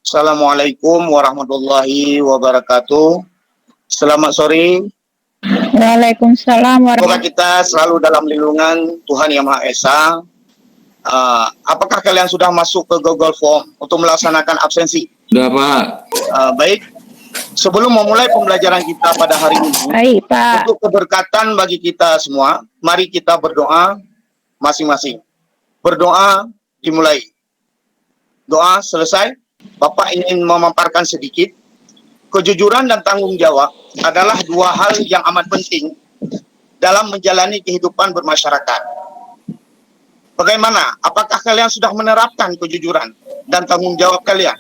Assalamualaikum warahmatullahi wabarakatuh. Selamat sore. Waalaikumsalam Semoga warahmatullahi kita selalu dalam lindungan Tuhan Yang Maha Esa. Apakah kalian sudah masuk ke Google Form untuk melaksanakan absensi? Sudah, Pak. Baik. Sebelum memulai pembelajaran kita pada hari ini, Baik, Pak. untuk keberkatan bagi kita semua, mari kita berdoa masing-masing. Berdoa dimulai. Doa selesai. Bapak ingin memaparkan sedikit. Kejujuran dan tanggung jawab adalah dua hal yang amat penting dalam menjalani kehidupan bermasyarakat. Bagaimana? Apakah kalian sudah menerapkan kejujuran dan tanggung jawab kalian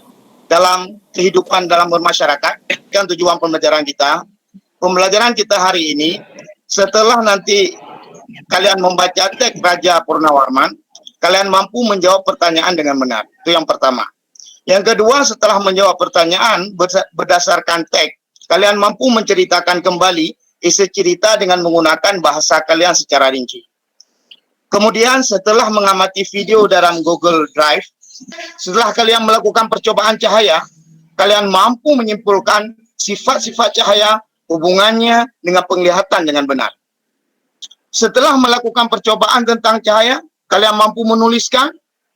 dalam kehidupan dalam bermasyarakat? Kan tujuan pembelajaran kita. Pembelajaran kita hari ini, setelah nanti kalian membaca teks Raja Purnawarman, kalian mampu menjawab pertanyaan dengan benar. Itu yang pertama. Yang kedua, setelah menjawab pertanyaan berdasarkan teks, kalian mampu menceritakan kembali isi cerita dengan menggunakan bahasa kalian secara rinci. Kemudian setelah mengamati video dalam Google Drive, setelah kalian melakukan percobaan cahaya, kalian mampu menyimpulkan sifat-sifat cahaya, hubungannya dengan penglihatan dengan benar. Setelah melakukan percobaan tentang cahaya, kalian mampu menuliskan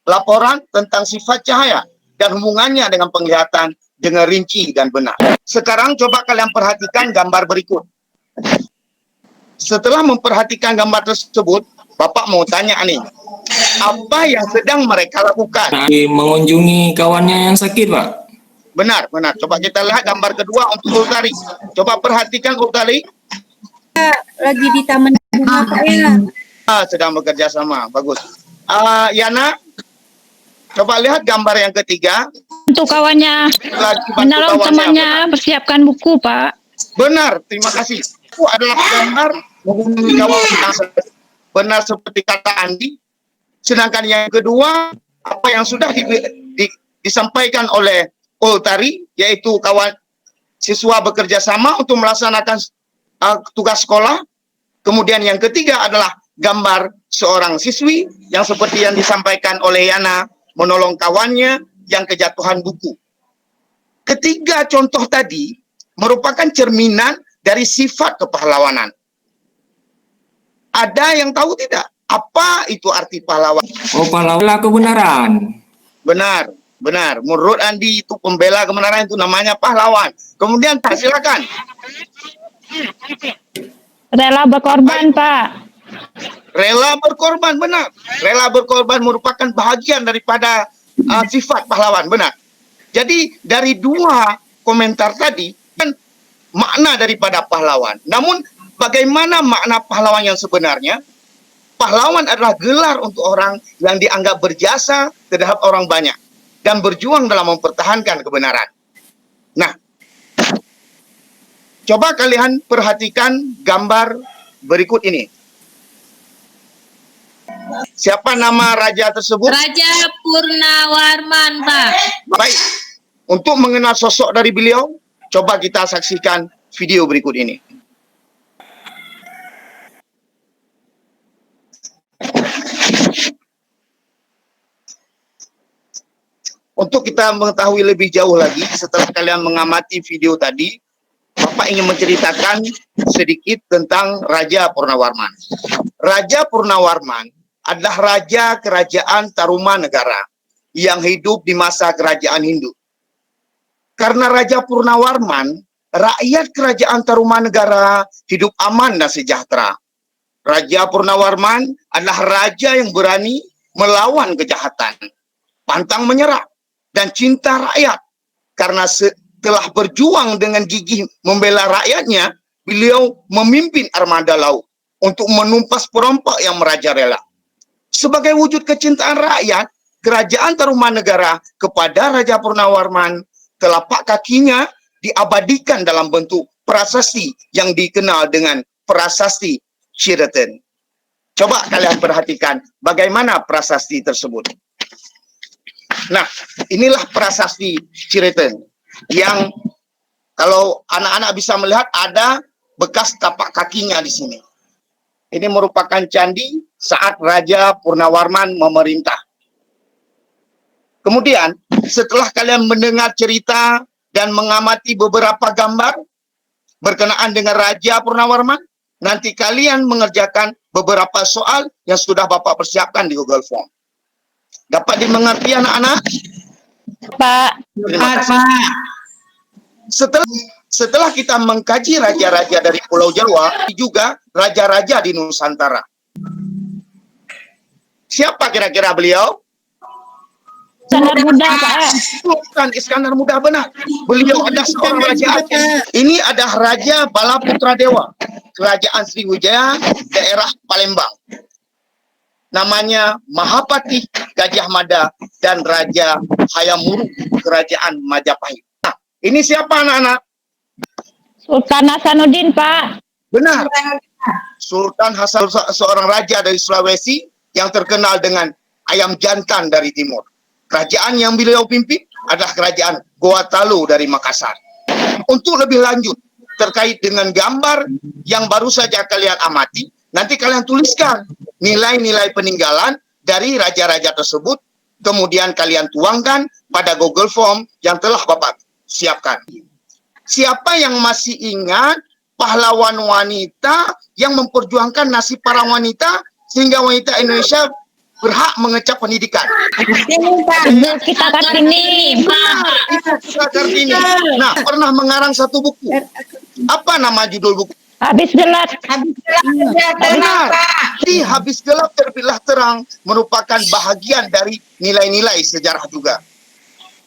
laporan tentang sifat cahaya dan hubungannya dengan penglihatan dengan rinci dan benar. Sekarang coba kalian perhatikan gambar berikut. Setelah memperhatikan gambar tersebut, Bapak mau tanya nih, apa yang sedang mereka lakukan? Mengunjungi kawannya yang sakit, Pak. Benar, benar. Coba kita lihat gambar kedua untuk Utari. Coba perhatikan Utari. Lagi di taman bunga, Pak, ya. Sedang bekerja sama, bagus. Yana, coba lihat gambar yang ketiga. Untuk kawannya menolong temannya persiapkan buku, Pak. Benar, terima kasih. Itu adalah gambar menghubungi kawan yang benar seperti kata Andi. Sedangkan yang kedua, apa yang sudah disampaikan oleh Ultari, yaitu kawan siswa bekerja sama untuk melaksanakan tugas sekolah. Kemudian yang ketiga adalah gambar seorang siswi yang seperti yang disampaikan oleh Yana, menolong kawannya yang kejatuhan buku. Ketiga contoh tadi merupakan cerminan dari sifat kepahlawanan. Ada yang tahu tidak apa itu arti pahlawan? Oh, pahlawan kebenaran. Benar, benar. Menurut Andi itu pembela kebenaran, itu namanya pahlawan. Kemudian silakan. Rela berkorban, Pak. Rela berkorban, benar. Rela berkorban merupakan bahagian daripada sifat pahlawan, benar. Jadi dari dua komentar tadi kan makna daripada pahlawan. Namun bagaimana makna pahlawan yang sebenarnya? Pahlawan adalah gelar untuk orang yang dianggap berjasa terhadap orang banyak dan berjuang dalam mempertahankan kebenaran. Nah, coba kalian perhatikan gambar berikut ini. Siapa nama raja tersebut? Raja Purnawarman, Pak. Baik, untuk mengenal sosok dari beliau, coba kita saksikan video berikut ini. Untuk kita mengetahui lebih jauh lagi, setelah kalian mengamati video tadi, Bapak ingin menceritakan sedikit tentang Raja Purnawarman. Raja Purnawarman adalah raja kerajaan Tarumanegara yang hidup di masa kerajaan Hindu. Karena Raja Purnawarman, rakyat kerajaan Tarumanegara hidup aman dan sejahtera. Raja Purnawarman adalah raja yang berani melawan kejahatan, pantang menyerah, dan cinta rakyat. Karena setelah berjuang dengan gigih membela rakyatnya, beliau memimpin armada laut untuk menumpas perompak yang merajalela. Sebagai wujud kecintaan rakyat, kerajaan Tarumanegara kepada Raja Purnawarman, telapak kakinya diabadikan dalam bentuk prasasti yang dikenal dengan prasasti Sheraton. Coba kalian perhatikan bagaimana prasasti tersebut. Nah, inilah prasasti Sheraton yang kalau anak-anak bisa melihat ada bekas tapak kakinya di sini. Ini merupakan candi saat Raja Purnawarman memerintah. Kemudian setelah kalian mendengar cerita dan mengamati beberapa gambar berkenaan dengan Raja Purnawarman, nanti kalian mengerjakan beberapa soal yang sudah Bapak persiapkan di Google Form. Dapat dimengerti anak-anak? Pak. Terima kasih. Setelah kita mengkaji raja-raja dari Pulau Jawa, juga raja-raja di Nusantara. Siapa kira-kira beliau? Iskandar Muda, Pak. Bukan Iskandar Muda, benar. Beliau ada seorang raja Aceh. Ini ada Raja Balaputra Dewa, Kerajaan Sriwijaya, daerah Palembang. Namanya Mahapati Gajah Mada dan Raja Hayam Wuruk, Kerajaan Majapahit. Nah, ini siapa anak-anak? Sultan Hasanuddin, Pak. Benar. Sultan Hasan, seorang raja dari Sulawesi yang terkenal dengan ayam jantan dari timur. Kerajaan yang beliau pimpin adalah kerajaan Goa Talu dari Makassar. Untuk lebih lanjut terkait dengan gambar yang baru saja kalian amati, nanti kalian tuliskan nilai-nilai peninggalan dari raja-raja tersebut, kemudian kalian tuangkan pada Google Form yang telah Bapak siapkan. Siapa yang masih ingat pahlawan wanita yang memperjuangkan nasib para wanita sehingga wanita Indonesia berhak mengecap pendidikan? Ibu kita Kartini, Pak. Kita Kartini. Nah, pernah mengarang satu buku. Apa nama judul buku? Habis gelap. Benar. Di Habis Gelap Terbitlah Terang merupakan bahagian dari nilai-nilai sejarah juga.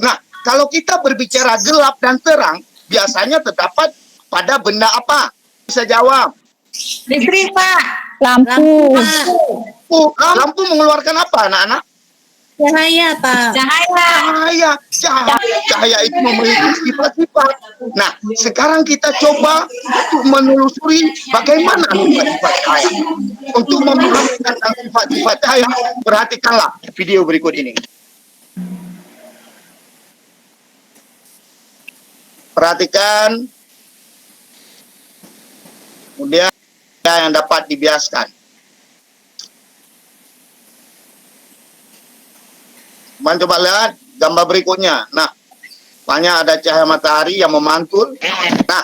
Nah, kalau kita berbicara gelap dan terang, biasanya terdapat pada benda apa? Bisa jawab. Listrik, Pak. Lampu. Lampu mengeluarkan apa, anak-anak? Cahaya, Pak. Cahaya itu memiliki sifat-sifat. Nah, sekarang kita coba untuk menelusuri bagaimana sifat-sifat cahaya. Untuk memahami tentang sifat-sifat cahaya, perhatikanlah video berikut ini. Perhatikan. Kemudian yang dapat dibiaskan. Coba lihat gambar berikutnya. Nah, banyak ada cahaya matahari yang memantul. Nah,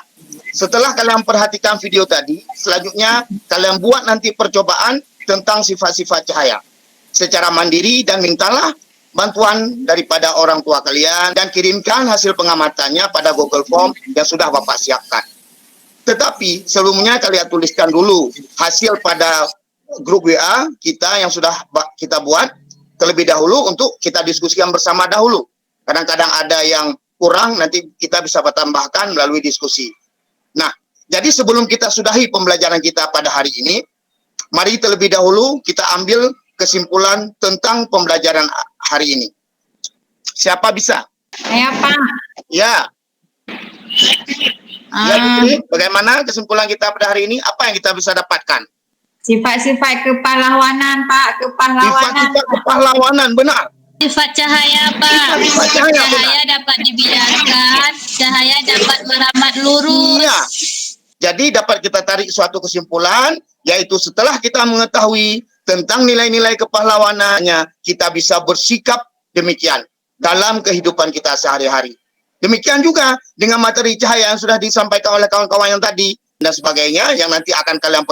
setelah kalian perhatikan video tadi, selanjutnya kalian buat nanti percobaan tentang sifat-sifat cahaya secara mandiri dan mintalah bantuan daripada orang tua kalian dan kirimkan hasil pengamatannya pada Google Form yang sudah Bapak siapkan. Tetapi sebelumnya kalian tuliskan dulu hasil pada grup WA kita yang sudah kita buat terlebih dahulu untuk kita diskusikan bersama dahulu. Kadang-kadang ada yang kurang, nanti kita bisa tambahkan melalui diskusi. Nah, jadi sebelum kita sudahi pembelajaran kita pada hari ini, mari terlebih dahulu kita ambil kesimpulan tentang pembelajaran hari ini. Siapa bisa? Saya, Pak. Ya. Ya, Putri, bagaimana kesimpulan kita pada hari ini? Apa yang kita bisa dapatkan? Sifat-sifat kepahlawanan, Pak. Sifat-sifat kepahlawanan, benar. Sifat cahaya, Pak. Sifat cahaya, Cahaya dapat dibiarkan, cahaya dapat merambat lurus. Iya. Jadi dapat kita tarik suatu kesimpulan, yaitu setelah kita mengetahui tentang nilai-nilai kepahlawanannya, kita bisa bersikap demikian dalam kehidupan kita sehari-hari. Demikian juga dengan materi cahaya yang sudah disampaikan oleh kawan-kawan yang tadi dan sebagainya, yang nanti akan kalian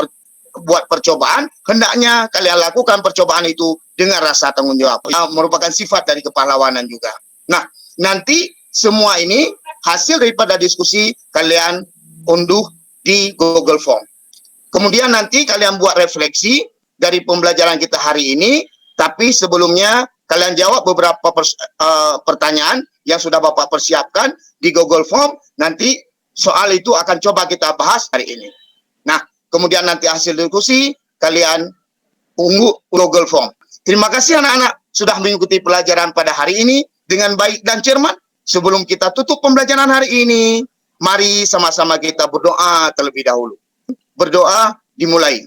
buat percobaan, hendaknya kalian lakukan percobaan itu dengan rasa tanggung jawab. Merupakan sifat dari kepahlawanan juga. Nah, nanti semua ini hasil daripada diskusi kalian unduh di Google Form. Kemudian nanti kalian buat refleksi dari pembelajaran kita hari ini, tapi sebelumnya kalian jawab beberapa pertanyaan yang sudah Bapak persiapkan di Google Form. Nanti soal itu akan coba kita bahas hari ini. Nah, kemudian nanti hasil diskusi kalian unduh Google Form. Terima kasih anak-anak sudah mengikuti pelajaran pada hari ini dengan baik dan cermat. Sebelum kita tutup pembelajaran hari ini, mari sama-sama kita berdoa terlebih dahulu. Berdoa dimulai.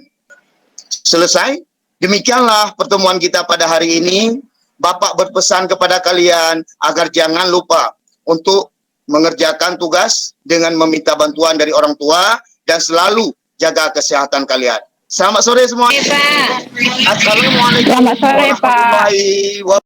Selesai. Demikianlah pertemuan kita pada hari ini. Bapak berpesan kepada kalian agar jangan lupa untuk mengerjakan tugas dengan meminta bantuan dari orang tua dan selalu jaga kesehatan kalian. Selamat sore semua. Pak. Assalamualaikum Selamat sore, Pak. warahmatullahi wabarakatuh.